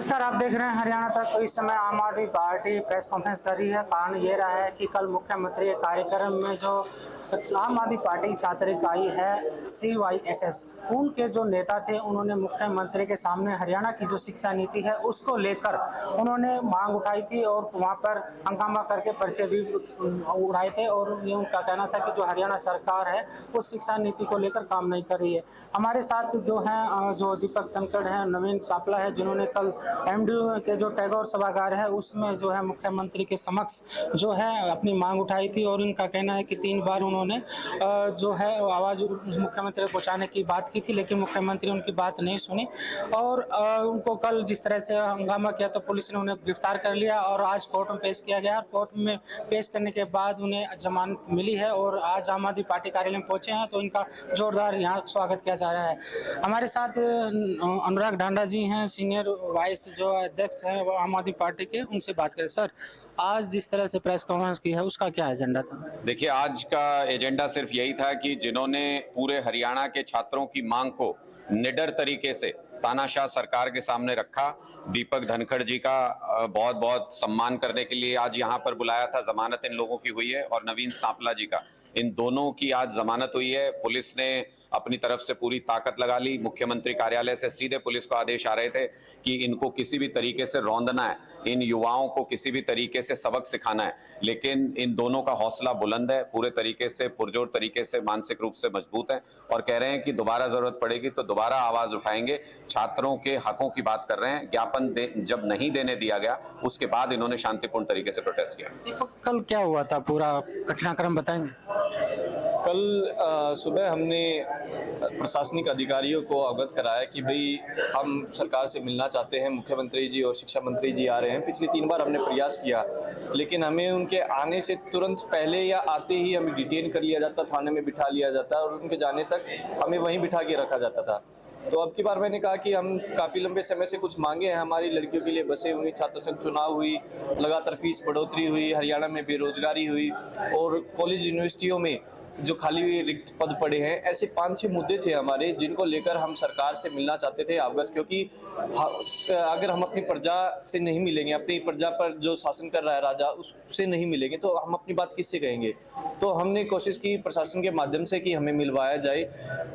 नमस्कार, आप देख रहे हैं हरियाणा तक। तो इस समय आम आदमी पार्टी प्रेस कॉन्फ्रेंस कर रही है। कारण ये रहा है कि कल मुख्यमंत्री के कार्यक्रम में जो आम आदमी पार्टी की छात्र इकाई है CYSS, उनके जो नेता थे उन्होंने मुख्यमंत्री के सामने हरियाणा की जो शिक्षा नीति है उसको लेकर उन्होंने मांग उठाई थी और वहाँ पर हंगामा करके पर्चे भी उड़ाए थे। और ये उनका कहना था कि जो हरियाणा सरकार है उस शिक्षा नीति को लेकर काम नहीं कर रही है। हमारे साथ जो है जो दीपक धनखड़ है, नवीन सापला है, जिन्होंने कल MDU के जो टैगोर सभागार है उसमें जो है मुख्यमंत्री के समक्ष जो है अपनी मांग उठाई थी। और उनका कहना है कि 3 बार उन्होंने जो है आवाज़ मुख्यमंत्री को पहुँचाने की बात की थी, लेकिन मुख्यमंत्री उनकी बात नहीं सुनी। और उनको कल जिस तरह से हंगामा किया तो पुलिस ने उन्हें गिरफ्तार कर लिया और आज कोर्ट में पेश किया गया। कोर्ट में पेश करने के बाद उन्हें जमानत मिली है और आज आम आदमी पार्टी कार्यालय में पहुंचे हैं, तो इनका जोरदार यहाँ स्वागत किया जा रहा है। हमारे साथ अनुराग ढांडा जी हैं, सीनियर वाइस जो अध्यक्ष हैं वो आम आदमी पार्टी के, उनसे बात करें। सर, आज जिस तरह से प्रेस कॉन्फ्रेंस की है उसका क्या एजेंडा था? देखिए, आज का एजेंडा सिर्फ यही था कि जिन्होंने पूरे हरियाणा के छात्रों की मांग को निडर तरीके से तानाशाह सरकार के सामने रखा, दीपक धनखड़ जी का बहुत बहुत सम्मान करने के लिए आज यहाँ पर बुलाया था। जमानत इन लोगों की हुई है और नवीन सांपला जी का, इन दोनों की आज जमानत हुई है। पुलिस ने अपनी तरफ से पूरी ताकत लगा ली। मुख्यमंत्री कार्यालय से सीधे पुलिस को आदेश आ रहे थे कि इनको किसी भी तरीके से रौंदना है, इन युवाओं को किसी भी तरीके से सबक सिखाना है। लेकिन इन दोनों का हौसला बुलंद है, पूरे तरीके से पुरजोर तरीके से मानसिक रूप से मजबूत है और कह रहे हैं कि दोबारा जरूरत पड़ेगी तो दोबारा आवाज उठाएंगे। छात्रों के हकों की बात कर रहे हैं। ज्ञापन जब नहीं देने दिया गया उसके बाद इन्होंने शांतिपूर्ण तरीके से प्रोटेस्ट किया। कल क्या हुआ था, पूरा घटनाक्रम बताएंगे? कल सुबह हमने प्रशासनिक अधिकारियों को अवगत कराया कि भाई हम सरकार से मिलना चाहते हैं, मुख्यमंत्री जी और शिक्षा मंत्री जी आ रहे हैं। पिछली 3 बार हमने प्रयास किया, लेकिन हमें उनके आने से तुरंत पहले या आते ही हमें डिटेन कर लिया जाता, थाने में बिठा लिया जाता और उनके जाने तक हमें वहीं बिठा के रखा जाता था। तो अब की बार मैंने कहा कि हम काफ़ी लंबे समय से कुछ मांगे हैं। हमारी लड़कियों के लिए बसें हुई, छात्र संघ चुनाव हुई, लगातार फीस बढ़ोतरी हुई, हरियाणा में बेरोजगारी हुई और कॉलेज यूनिवर्सिटियों में जो खाली हुए रिक्त पद पड़े हैं। ऐसे 5-6 मुद्दे थे हमारे जिनको लेकर हम सरकार से मिलना चाहते थे अवगत, क्योंकि अगर हम अपनी प्रजा से नहीं मिलेंगे, अपनी प्रजा पर जो शासन कर रहा है राजा, उससे नहीं मिलेंगे तो हम अपनी बात किससे कहेंगे। तो हमने कोशिश की प्रशासन के माध्यम से कि हमें मिलवाया जाए।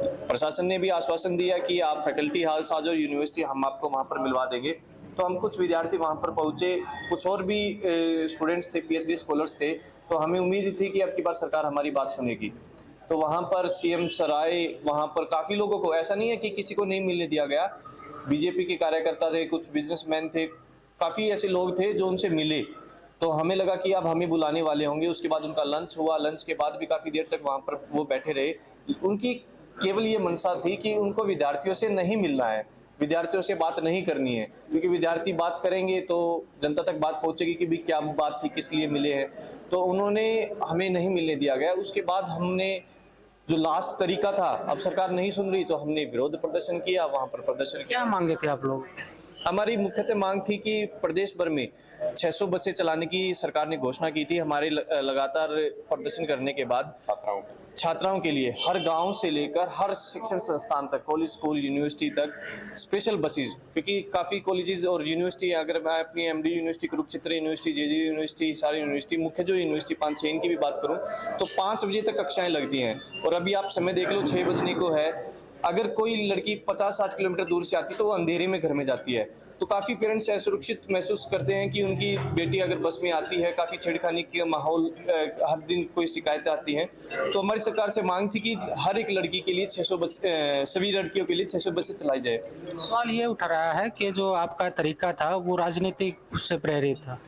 प्रशासन ने भी आश्वासन दिया कि आप फैकल्टी हाउस आ जाओ यूनिवर्सिटी, हम आपको वहाँ पर मिलवा देंगे। तो हम कुछ विद्यार्थी वहाँ पर पहुँचे, कुछ और भी स्टूडेंट्स थे, PhD स्कॉलर्स थे। तो हमें उम्मीद थी कि अब की बार सरकार हमारी बात सुनेगी। तो वहाँ पर CM सर आए, वहाँ पर काफ़ी लोगों को, ऐसा नहीं है कि किसी को नहीं मिलने दिया गया। BJP के कार्यकर्ता थे, कुछ बिजनेसमैन थे, काफ़ी ऐसे लोग थे जो उनसे मिले। तो हमें लगा कि अब हमें बुलाने वाले होंगे। उसके बाद उनका लंच हुआ, लंच के बाद भी काफ़ी देर तक वहाँ पर वो बैठे रहे। उनकी केवल ये मंशा थी कि उनको विद्यार्थियों से नहीं मिलना है, विद्यार्थियों से बात नहीं करनी है, क्योंकि विद्यार्थी बात करेंगे तो जनता तक बात पहुंचेगी कि भी क्या बात थी, किस लिए मिले हैं। तो उन्होंने हमें नहीं मिलने दिया गया। उसके बाद हमने जो लास्ट तरीका था, अब सरकार नहीं सुन रही तो हमने विरोध प्रदर्शन किया। वहां पर प्रदर्शन क्या मांगे थे आप लोग? हमारी मुख्यतः मांग थी कि प्रदेश भर में 600 बसें चलाने की सरकार ने घोषणा की थी। हमारे लगातार प्रदर्शन करने के बाद छात्राओं के लिए हर गांव से लेकर हर शिक्षण संस्थान तक, कॉलेज, स्कूल, यूनिवर्सिटी तक स्पेशल बसेज, क्योंकि काफ़ी कॉलेजेस और यूनिवर्सिटी, अगर मैं अपनी MD university, Kurukshetra university, JJ university, सारी यूनिवर्सिटी, मुख्य जो यूनिवर्सिटी 5-6 इनकी भी बात करूँ तो 5 बजे तक कक्षाएँ लगती हैं। और अभी आप समय देख लो, 6 बजने को है। अगर कोई लड़की 50-60 किलोमीटर दूर से आती तो वो अंधेरे में घर में जाती है। तो काफ़ी पेरेंट्स असुरक्षित महसूस करते हैं कि उनकी बेटी अगर बस में आती है, काफ़ी छेड़खानी का माहौल, हर दिन कोई शिकायतें आती हैं। तो हमारी सरकार से मांग थी कि हर एक लड़की के लिए 600 बस, सभी लड़कियों के लिए 600 बसें चलाई जाए। सवाल ये उठ रहा है कि जो आपका तरीका था वो राजनीतिक से प्रेरित था।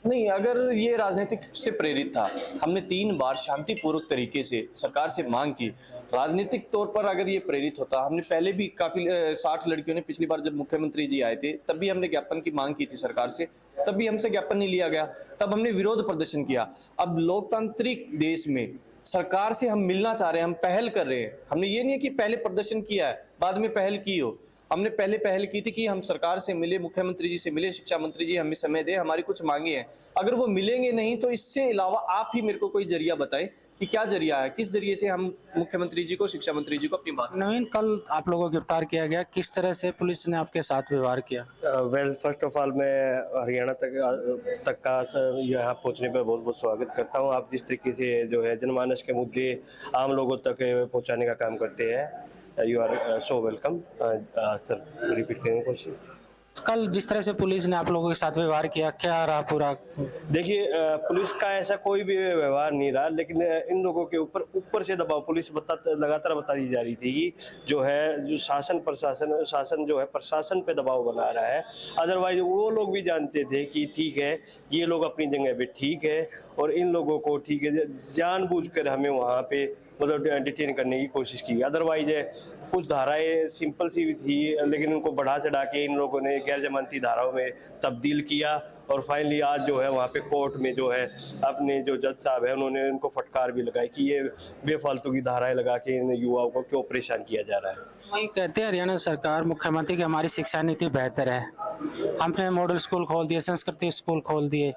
नहीं, अगर ये राजनीतिक से प्रेरित था, हमने 3 बार शांतिपूर्वक तरीके से सरकार से मांग की। राजनीतिक तौर पर अगर ये प्रेरित होता, हमने पहले भी काफ़ी 60 लड़कियों ने, पिछली बार जब मुख्यमंत्री जी आए थे तब भी हमने ज्ञापन की मांग की थी सरकार से, तब भी हमसे ज्ञापन नहीं लिया गया, तब हमने विरोध प्रदर्शन किया। अब लोकतांत्रिक देश में सरकार से हम मिलना चाह रहे हैं, हम पहल कर रहे हैं। हमने ये नहीं है कि पहले प्रदर्शन किया है बाद में पहल की हो। हमने पहले पहल की थी कि हम सरकार से मिले, मुख्यमंत्री जी से मिले, शिक्षा मंत्री जी हमें समय दें, हमारी कुछ मांगे हैं। अगर वो मिलेंगे नहीं तो इससे अलावा आप ही मेरे को कोई जरिया बताएं कि क्या जरिया है, किस जरिए से हम मुख्यमंत्री जी को, शिक्षा मंत्री जी को अपनी बात। नवीन, कल आप लोगों को गिरफ्तार किया गया, किस तरह से पुलिस ने आपके साथ व्यवहार किया? वेल, फर्स्ट ऑफ ऑल मैं हरियाणा तक का यहाँ पहुँचने पर बहुत बहुत स्वागत करता हूँ। आप जिस तरीके से जो है जनमानस के मुद्दे आम लोगों तक पहुँचाने का काम करते हैं, you are so welcome. Sir, repeat करेंगे क्वेश्चन? कल जिस तरह से पुलिस ने आप लोगों के साथ व्यवहार किया, क्या रहा पूरा? देखिए, पुलिस का ऐसा कोई भी व्यवहार नहीं रहा, लेकिन इन लोगों के ऊपर से दबाव पुलिस लगातार बताई जा रही थी कि जो है जो शासन जो है प्रशासन पे दबाव बना रहा है। अदरवाइज वो लोग भी जानते थे कि ठीक है, ये लोग अपनी जगह पे ठीक है और इन लोगों को ठीक है जानबूझकर हमें वहाँ पे मतलब डिटेन करने की कोशिश की। अदरवाइज कुछ धाराएं सिंपल सी भी थी, लेकिन उनको बढ़ा चढ़ा के इन लोगों ने गैर जमानती धाराओं में तब्दील किया और फाइनली आज जो है वहाँ पे कोर्ट में जो है अपने जो जज साहब है उन्होंने उनको फटकार भी लगाई कि ये बेफालतू की धाराएं लगा के इन युवाओं को क्यों परेशान किया जा रहा है। वही कहते हैं हरियाणा सरकार, मुख्यमंत्री की हमारी शिक्षा नीति बेहतर है, हमने मॉडल स्कूल खोल दिए, संस्कृति स्कूल खोल दिए।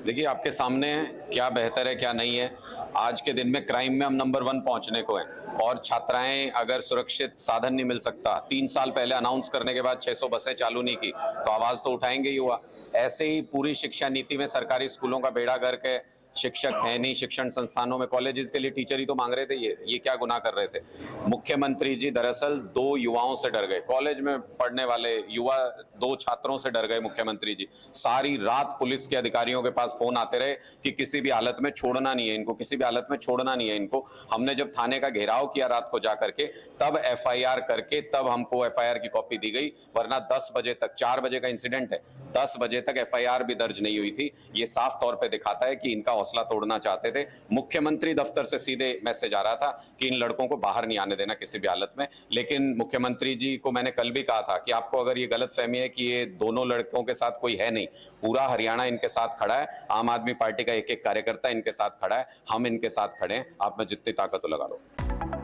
देखिए, आपके सामने है क्या बेहतर है क्या नहीं है। आज के दिन में क्राइम में हम नंबर 1 पहुंचने को हैं और छात्राएं अगर सुरक्षित साधन नहीं मिल सकता, 3 साल पहले अनाउंस करने के बाद 600 बसें चालू नहीं की तो आवाज तो उठाएंगे ही हुआ। ऐसे ही पूरी शिक्षा नीति में सरकारी स्कूलों का बेड़ा गर्क है, शिक्षक है नहीं, शिक्षण संस्थानों में कॉलेजेस के लिए टीचर ही तो मांग रहे थे। ये क्या गुनाह कर रहे थे? मुख्यमंत्री जी दरअसल 2 युवाओं से डर गए, कॉलेज में पढ़ने वाले युवा 2 छात्रों से डर गए मुख्यमंत्री जी। सारी रात पुलिस के अधिकारियों के पास फोन आते रहे कि किसी भी हालत में छोड़ना नहीं है इनको, किसी भी हालत में छोड़ना नहीं है इनको। हमने जब थाने का घेराव किया रात को जा करके, तब FIR करके तब हमको FIR की कॉपी दी गई, वरना 10 बजे तक, 4 बजे का इंसिडेंट है, 10 बजे तक FIR भी दर्ज नहीं हुई थी। ये साफ तौर पे दिखाता है कि इनका हौसला तोड़ना चाहते थे। मुख्यमंत्री दफ्तर से सीधे मैसेज आ रहा था कि इन लड़कों को बाहर नहीं आने देना किसी भी हालत में। लेकिन मुख्यमंत्री जी को मैंने कल भी कहा था कि आपको अगर ये गलतफहमी है कि ये दोनों लड़कों के साथ कोई है नहीं, पूरा हरियाणा इनके साथ खड़ा है, आम आदमी पार्टी का एक एक कार्यकर्ता इनके साथ खड़ा है, हम इनके साथ खड़े हैं, आप में जितनी ताकत हो लगा लो।